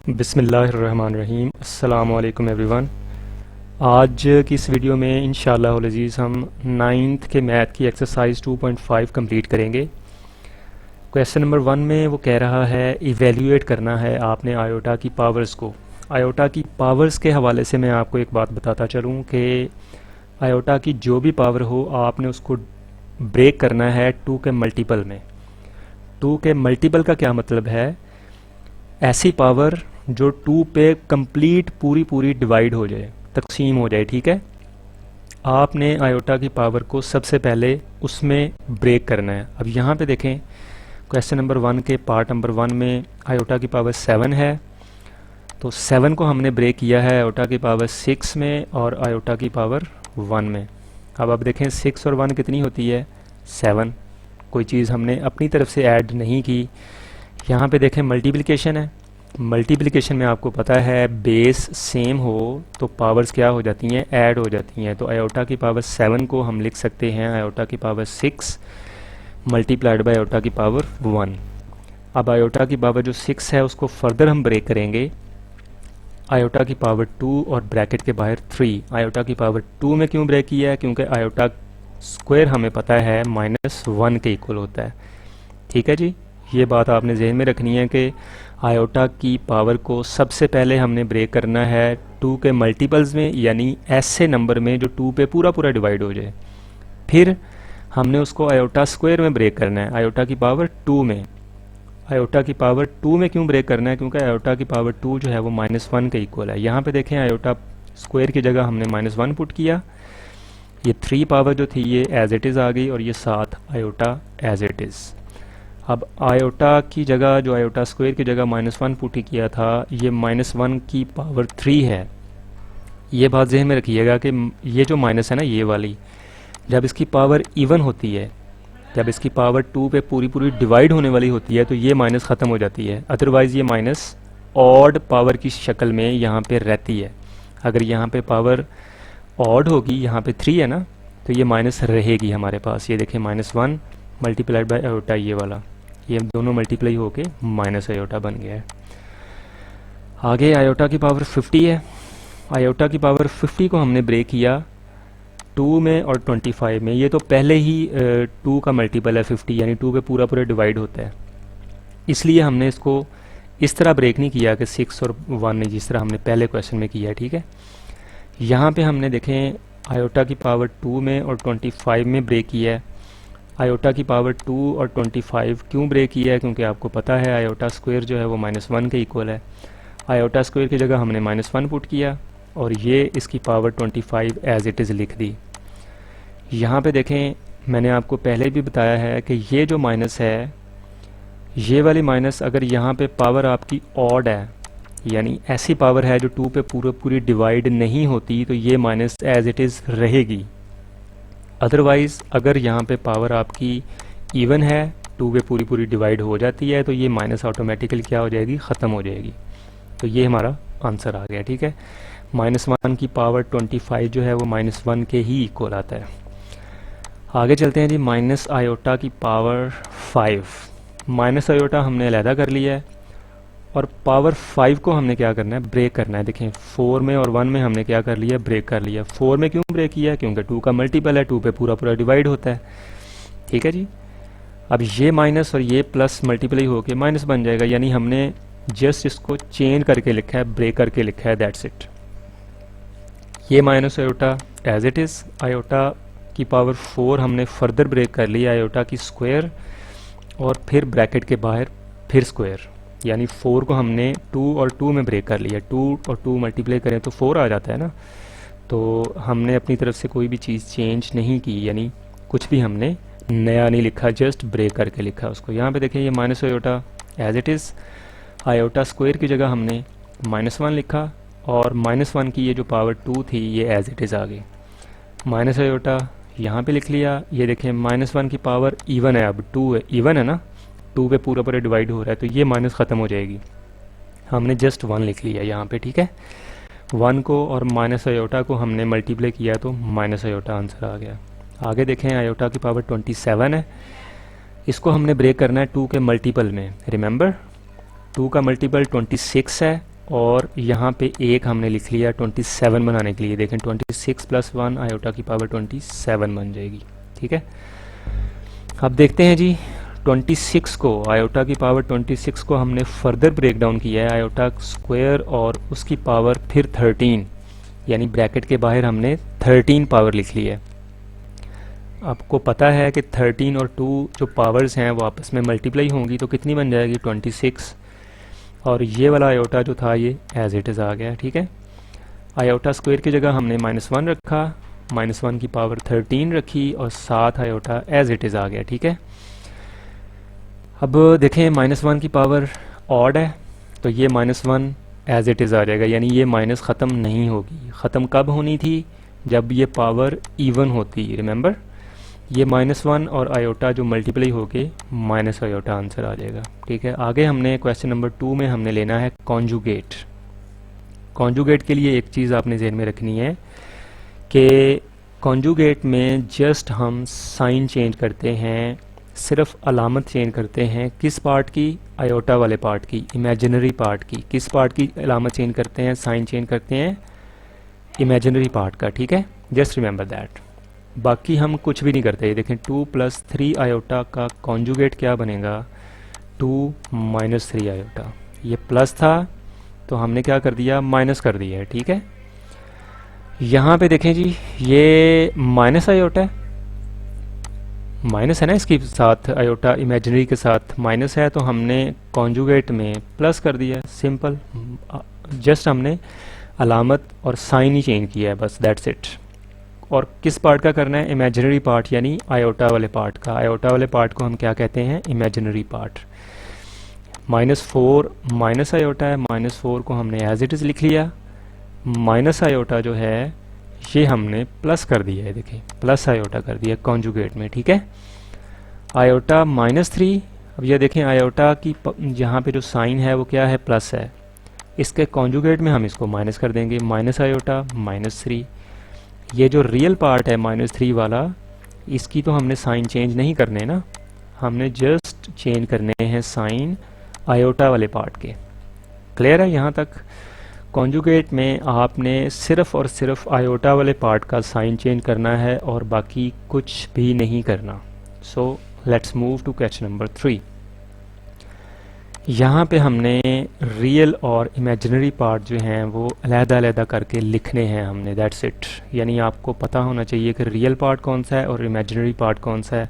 बिस्मिल्लाहिर्रहमानिर्रहीम। अस्सलामु अलैकुम एवरीवन। आज की इस वीडियो में इंशाअल्लाह अज़ीज़ हम 9th के मैथ की एक्सरसाइज 2.5 कंप्लीट करेंगे। क्वेश्चन नंबर 1 में वो कह रहा है इवेल्यूएट करना है आपने आयोटा की पावर्स को। आयोटा की पावर्स के हवाले से मैं आपको एक बात बताता चलूँ कि आयोटा की जो भी पावर हो आपने उसको ब्रेक करना है 2 के मल्टीपल में। 2 के मल्टीपल का क्या मतलब है? ऐसी पावर जो 2 पे कंप्लीट पूरी पूरी डिवाइड हो जाए, तकसीम हो जाए। ठीक है, आपने आयोटा की पावर को सबसे पहले उसमें ब्रेक करना है। अब यहाँ पे देखें क्वेश्चन नंबर 1 के पार्ट नंबर 1 में आयोटा की पावर 7 है, तो 7 को हमने ब्रेक किया है आयोटा की पावर 6 में और आयोटा की पावर 1 में। अब आप देखें 6 और 1 कितनी होती है? 7। कोई चीज़ हमने अपनी तरफ से ऐड नहीं की। यहाँ पे देखें मल्टीप्लिकेशन है। मल्टीप्लिकेशन में आपको पता है बेस सेम हो तो पावर्स क्या हो जाती हैं? ऐड हो जाती हैं। तो आयोटा की पावर 7 को हम लिख सकते हैं आयोटा की पावर 6 मल्टीप्लाइड बाय आयोटा की पावर 1। अब आयोटा की पावर जो 6 है उसको फर्दर हम ब्रेक करेंगे आयोटा की पावर 2 और ब्रैकेट के बाहर 3। आयोटा की पावर 2 में क्यों ब्रेक किया है? क्योंकि आयोटा स्क्वायर हमें पता है -1 के इक्वल होता है। ठीक है जी, ये बात आपने जहन में रखनी है कि आयोटा की पावर को सबसे पहले हमने ब्रेक करना है 2 के मल्टीपल्स में, यानी ऐसे नंबर में जो 2 पे पूरा पूरा डिवाइड हो जाए। फिर हमने उसको आयोटा स्क्वायर में ब्रेक करना है आयोटा की पावर 2 में। आयोटा की पावर 2 में क्यों ब्रेक करना है? क्योंकि आयोटा की पावर 2 जो है वो -1 के इक्वल है। यहाँ पे देखें आयोटा स्क्वायर की जगह हमने -1 पुट किया, ये 3 पावर जो थी ये एज इट इज़ आ गई और ये 7 आयोटा एज इट इज़। अब आयोटा की जगह जो आयोटा स्क्वायर की जगह -1 पुट किया था ये -1 की पावर 3 है। ये बात जहन में रखिएगा कि ये जो माइनस है ना, ये वाली जब इसकी पावर इवन होती है, जब इसकी पावर 2 पे पूरी पूरी डिवाइड होने वाली होती है तो ये माइनस ख़त्म हो जाती है। अदरवाइज़ ये माइनस ऑड पावर की शक्ल में यहाँ पे रहती है। अगर यहाँ पे पावर ऑड होगी, यहाँ पे 3 है ना, तो ये माइनस रहेगी हमारे पास। ये देखें -1 मल्टीप्लाइड बाय आयोटा, ये वाला, ये दोनों मल्टीप्लाई होके माइनस आयोटा बन गया है। आगे आयोटा की पावर 50 है। आयोटा की पावर 50 को हमने ब्रेक किया 2 में और 25 में। ये तो पहले ही 2 का मल्टीपल है 50, यानी 2 पे पूरा पूरा डिवाइड होता है, इसलिए हमने इसको इस तरह ब्रेक नहीं किया कि 6 और 1 ने जिस तरह हमने पहले क्वेश्चन में किया है। ठीक है, यहाँ पे हमने देखें आयोटा की पावर 2 में और 25 में ब्रेक किया है। आयोटा की पावर 2 और 25 क्यों ब्रेक किया है? क्योंकि आपको पता है आयोटा स्क्वायर जो है वो -1 के इक्वल है। आयोटा स्क्वायर की जगह हमने -1 पुट किया और ये इसकी पावर 25 एज इट इज़ लिख दी। यहाँ पे देखें मैंने आपको पहले भी बताया है कि ये जो माइनस है, ये वाली माइनस अगर यहाँ पे पावर आपकी ऑड है, यानी ऐसी पावर है जो 2 पे पूरी डिवाइड नहीं होती, तो ये माइनस एज इट इज़ रहेगी। अदरवाइज़ अगर यहाँ पे पावर आपकी इवन है, 2 पे पूरी पूरी डिवाइड हो जाती है, तो ये माइनस ऑटोमेटिकली क्या हो जाएगी? ख़त्म हो जाएगी। तो ये हमारा आंसर आ गया। ठीक है, -1 की पावर 25 जो है वो -1 के ही इक्वल आता है। आगे चलते हैं जी, माइनस आयोटा की पावर 5। माइनस आयोटा हमने अलहदा कर लिया है और पावर 5 को हमने क्या करना है? ब्रेक करना है। देखें 4 में और 1 में हमने क्या कर लिया? ब्रेक कर लिया। 4 में क्यों ब्रेक किया? क्योंकि 2 का मल्टीपल है, 2 पे पूरा पूरा डिवाइड होता है। ठीक है जी, अब ये माइनस और ये प्लस मल्टीप्लाई होके माइनस बन जाएगा, यानी हमने जस्ट इसको चेंज करके लिखा है, ब्रेक करके लिखा है, दैट्स इट। ये minus iota as it is. Iota की पावर 4 हमने फर्दर ब्रेक कर लिया आयोटा की स्क्वायर और फिर ब्रैकेट के बाहर फिर स्क्वायर, यानी 4 को हमने 2 और 2 में ब्रेक कर लिया। 2 और 2 मल्टीप्लाई करें तो 4 आ जाता है ना, तो हमने अपनी तरफ से कोई भी चीज़ चेंज नहीं की, यानी कुछ भी हमने नया नहीं लिखा, जस्ट ब्रेक करके लिखा उसको। यहाँ पे देखें ये minus iota as it is. Iota square की जगह हमने -1 लिखा और -1 की ये जो पावर 2 थी ये एज इट इज़ आ गई। माइनस आयोटा यहाँ पे लिख लिया। ये देखें -1 की पावर इवन है, अब 2 है, इवन है ना, 2 पे पूरा पूरा डिवाइड हो रहा है, तो ये माइनस ख़त्म हो जाएगी। हमने जस्ट 1 लिख लिया यहाँ पे। ठीक है, 1 को और माइनस आयोटा को हमने मल्टीप्लाई किया तो माइनस आयोटा आंसर आ गया। आगे देखें आयोटा की पावर 27 है, इसको हमने ब्रेक करना है 2 के मल्टीपल में। रिमेंबर 2 का मल्टीपल 26 है और यहाँ पे एक हमने लिख लिया 27 बनाने के लिए। देखें 26 प्लस 1 आयोटा की पावर 27 बन जाएगी। ठीक है, अब देखते हैं जी 26 को, आयोटा की पावर 26 को हमने फर्दर ब्रेक डाउन किया है, आयोटा स्क्वायर और उसकी पावर फिर 13, यानी ब्रैकेट के बाहर हमने 13 पावर लिख ली है। आपको पता है कि 13 और 2 जो पावर्स हैं वो आपस में मल्टीप्लाई होंगी तो कितनी बन जाएगी 26, और ये वाला आयोटा जो था ये एज इट इज़ आ गया। ठीक है, आयोटा स्क्वायर की जगह हमने -1 रखा, -1 की पावर 13 रखी और 7 आयोटा एज इट इज़ आ गया। ठीक है, अब देखें -1 की पावर ऑड है तो ये -1 एज इट इज़ आ जाएगा, यानी ये माइनस ख़त्म नहीं होगी। ख़त्म कब होनी थी? जब ये पावर इवन होती। रिमेंबर, ये -1 और आयोटा जो मल्टीप्लाई होके माइनस आयोटा आंसर आ जाएगा। ठीक है, आगे हमने क्वेश्चन नंबर 2 में हमने लेना है कॉन्जुगेट। कॉन्जुगेट के लिए एक चीज़ आपने ज़हन में रखनी है कि कॉन्जुगेट में जस्ट हम साइन चेंज करते हैं, सिर्फ अलामत चेंज करते हैं। किस पार्ट की? आयोटा वाले पार्ट की, इमेजिनरी पार्ट की। किस पार्ट की अलामत चेंज करते हैं, साइन चेंज करते हैं? इमेजिनरी पार्ट का। ठीक है, जस्ट रिमेंबर दैट। बाकी हम कुछ भी नहीं करते। ये देखें 2 + 3 आयोटा का कॉन्जुगेट क्या बनेगा? 2 - 3 आयोटा। ये प्लस था तो हमने क्या कर दिया? माइनस कर दिया है। ठीक है, यहाँ पे देखें जी ये माइनस आयोटा है, माइनस है ना, इसके साथ आयोटा इमेजिनरी के साथ माइनस है, तो हमने कॉन्जुगेट में प्लस कर दिया। सिंपल, जस्ट हमने अलामत और साइन ही चेंज किया है, बस दैट्स इट। और किस पार्ट का करना है? इमेजिनरी पार्ट, यानी आयोटा वाले पार्ट का। आयोटा वाले पार्ट को हम क्या कहते हैं? Imaginary part. -4 माइनस आयोटा है, -4 को हमने एज इट इज़ लिख लिया। माइनस आयोटा जो है ये हमने प्लस कर दिया है, देखिए प्लस आयोटा कर दिया कॉन्जुगेट में। ठीक है, आयोटा -3। अब ये देखें आयोटा की जहाँ पे जो साइन है वो क्या है? प्लस है। इसके कॉन्जुगेट में हम इसको माइनस कर देंगे, माइनस आयोटा -3। ये जो रियल पार्ट है -3 वाला, इसकी तो हमने साइन चेंज नहीं करने ना, हमने जस्ट चेंज करने हैं साइन आयोटा वाले पार्ट के। क्लियर है यहाँ तक? कॉन्जुगेट में आपने सिर्फ और सिर्फ आयोटा वाले पार्ट का साइन चेंज करना है और बाकी कुछ भी नहीं करना। So let's move to question number 3। यहाँ पे हमने रियल और इमेजिनरी पार्ट जो हैं वो अलग-अलग करके लिखने हैं हमने, दैट्स इट। यानी आपको पता होना चाहिए कि रियल पार्ट कौन सा है और इमेजिनरी पार्ट कौन सा है।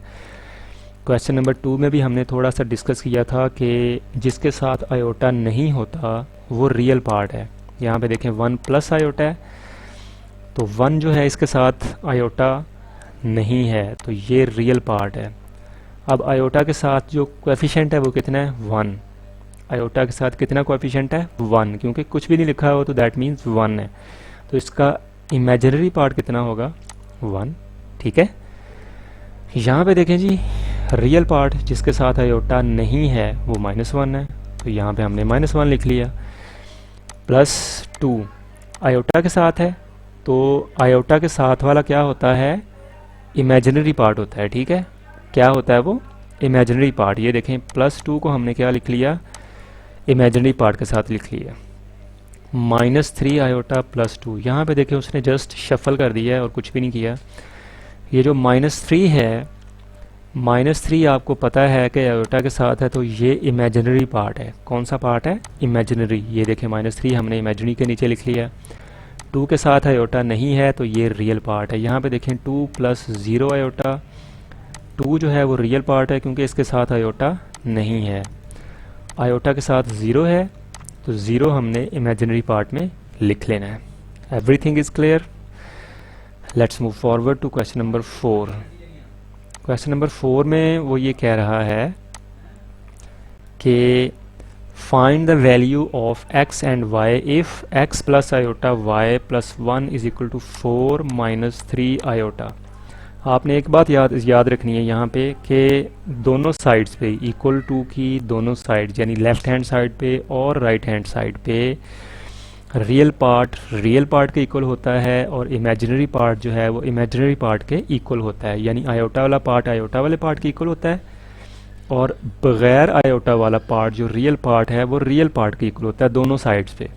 क्वेश्चन नंबर 2 में भी हमने थोड़ा सा डिस्कस किया था कि जिसके साथ आयोटा नहीं होता वो रियल पार्ट है। यहाँ पे देखें 1 + आयोटा है, तो 1 जो है इसके साथ आयोटा नहीं है, तो ये रियल पार्ट है। अब आयोटा के साथ जो कोएफिशिएंट है वो कितना है? 1। आयोटा के साथ कितना कोएफिशिएंट है? 1, क्योंकि कुछ भी नहीं लिखा हो तो दैट मीन्स 1 है, तो इसका इमेजिनरी पार्ट कितना होगा? 1। ठीक है, यहाँ पे देखें जी रियल पार्ट जिसके साथ आयोटा नहीं है वो -1 है, तो यहाँ पे हमने -1 लिख लिया। +2 आयोटा के साथ है, तो आयोटा के साथ वाला क्या होता है? इमेजिनरी पार्ट होता है। ठीक है, क्या होता है वो? Imaginary part. ये देखें +2 को हमने क्या लिख लिया? इमेजिनरी पार्ट के साथ लिख लिया। -3 आयोटा +2, यहाँ पे देखें उसने जस्ट शफल कर दिया है और कुछ भी नहीं किया। ये जो -3 है, -3 आपको पता है कि आयोटा के साथ है, तो ये इमेजिनरी पार्ट है। कौन सा पार्ट है? इमेजिनरी। ये देखें -3 हमने इमेजिनरी के नीचे लिख लिया। 2 के साथ आयोटा नहीं है तो ये रियल पार्ट है। यहाँ पे देखें 2 + 0 आयोटा, 2 जो है वो रियल पार्ट है क्योंकि इसके साथ आयोटा नहीं है। आयोटा के साथ 0 है तो 0 हमने इमेजिनरी पार्ट में लिख लेना है। Everything is clear. Let's move forward to question number 4। Question number 4 में वो ये कह रहा है कि find the value of x and y if x + iota y + 1 = 4 - 3 iota. आपने एक बात याद रखनी है यहाँ पे कि दोनों साइड्स पे इक्वल टू की दोनों साइड, यानी लेफ़्ट हैंड साइड पे और राइट हैंड साइड पे रियल पार्ट के इक्वल होता है और इमेजिनरी पार्ट जो है वो इमेजिनरी पार्ट के इक्वल होता है। यानी आयोटा वाला पार्ट आयोटा वाले पार्ट के इक्वल होता है और बग़ैर आयोटा वाला पार्ट जो रियल पार्ट है वो रियल पार्ट के इक्वल होता है दोनों साइड्स पे।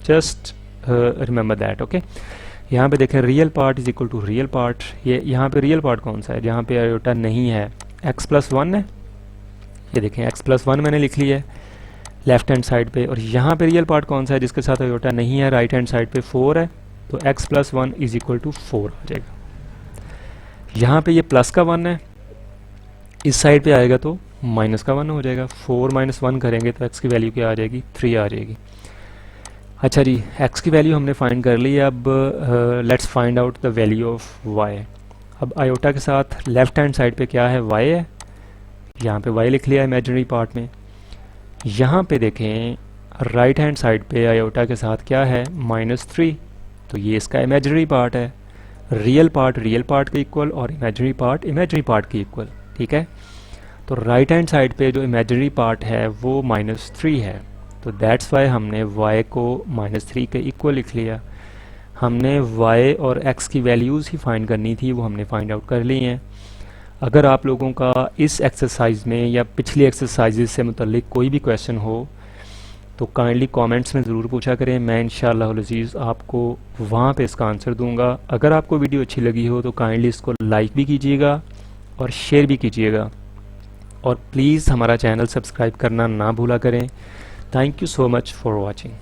Just remember that. ओके, यहाँ पे देखें real part is equal to real part. ये यहाँ पे रियल पार्ट कौन सा है, जहाँ पे आयोटा नहीं है, x+1 है। ये देखें x+1 मैंने लिख लिया है लेफ्ट हैंड साइड पे, और यहाँ पे रियल पार्ट कौन सा है जिसके साथ आयोटा नहीं है, राइट हैंड साइड पे 4 है, तो x+1 इज इक्वल टू 4 आ जाएगा। यहाँ पे ये प्लस का 1 है, इस साइड पे आएगा तो माइनस का 1 हो जाएगा। 4 - 1 करेंगे तो x की वैल्यू क्या आ जाएगी, 3 आ जाएगी। अच्छा जी, x की वैल्यू हमने फाइंड कर ली है। अब let's find out the value of y। अब आयोटा के साथ लेफ्ट हैंड साइड पे क्या है, y है, यहाँ पे y लिख लिया इमेजिनरी पार्ट में। यहाँ पे देखें राइट हैंड साइड पे आयोटा के साथ क्या है, -3, तो ये इसका इमेजिनरी पार्ट है। रियल पार्ट के इक्वल और इमेजिनरी पार्ट के इक्वल, ठीक है। तो राइट हैंड साइड पे जो इमेजिनरी पार्ट है वो -3 है, तो दैट्स वाई हमने y को -3 के इक्वल लिख लिया। हमने y और x की वैल्यूज़ ही फाइंड करनी थी, वो हमने फाइंड आउट कर ली हैं। अगर आप लोगों का इस एक्सरसाइज में या पिछली एक्सरसाइजेज से मुतल्लिक कोई भी क्वेश्चन हो तो काइंडली कमेंट्स में ज़रूर पूछा करें, मैं इंशाअल्लाह अज़ीज़ आपको वहाँ पे इसका आंसर दूंगा। अगर आपको वीडियो अच्छी लगी हो तो काइंडली इसको लाइक भी कीजिएगा और शेयर भी कीजिएगा, और प्लीज़ हमारा चैनल सब्सक्राइब करना ना भूला करें। Thank you so much for watching.